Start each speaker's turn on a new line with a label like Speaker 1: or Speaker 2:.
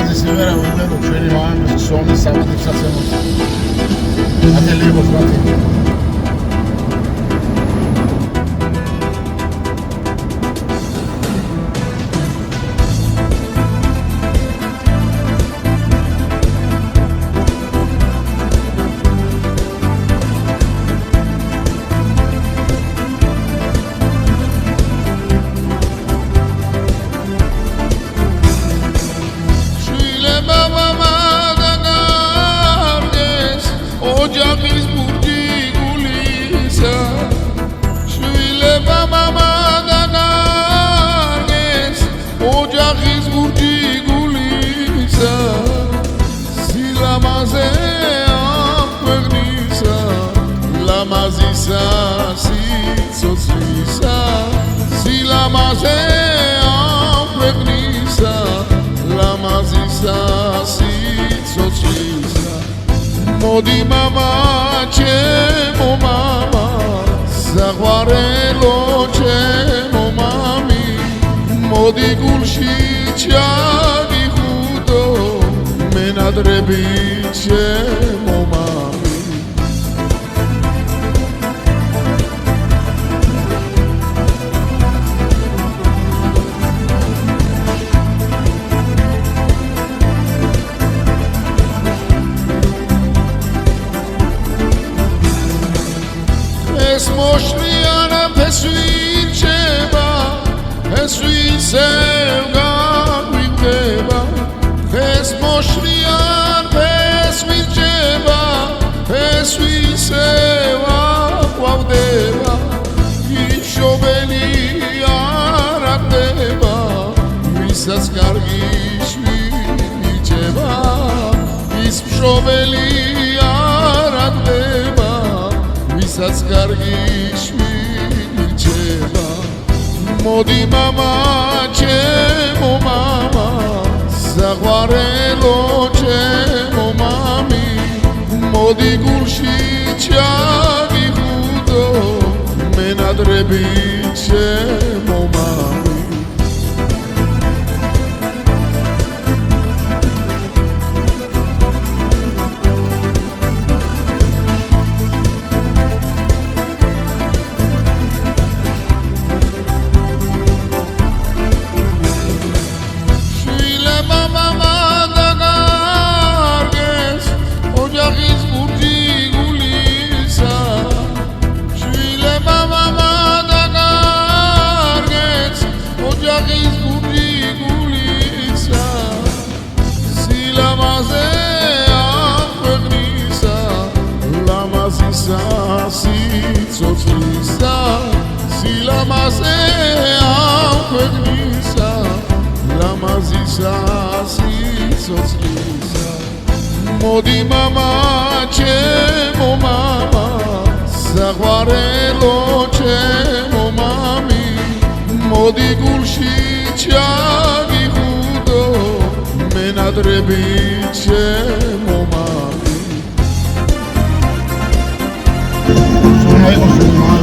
Speaker 1: ლამაზი სიმღერა ვიმერო ჩვენი მამის სონის სამართლებსაცემოს ატელიე მოხმართ ოჯახის ბურჯი გულისა შვილება მამა დაგარგეს ოჯახის ბურჯი გულისა სილამაზე ამ ქვეყნისა ლამაზისა სიცოცხლისა სილამაზე ამ ქვეყნისა ლამაზისა სიცოცხლისა მოდი მამა ჩემო მამა საყვარელო ჩემო მამი მოდი გულში ჩაგიხუტო მენადრები ჩემო მამი ეს მოშლიან ფესვირჩება ეს ვისევ გაგვიგდება ეს მოშლიან ფესვირჩება ეს ვისევ აყვავდება იშობელი არ აღდება ვისაც კარგი შვილი ჭება ის მშობელი არ აღდება ვისაც კარგი შვილი ჭება მოდი მამა ჩემო მამა საყვარელო ჩემო მამი მოდი გულში ჩაგიხუტო მენადრები ჩემო მამი სიცოცხლისა სილამაზე ამ ქვეყნისა ლამაზისა სიცოცხლისა მოდი მამა ჩემო მამა საყვარელო ჩემო მამი მოდი გულში ჩაგიხუტო მენადრები ჩემო მამი Ay,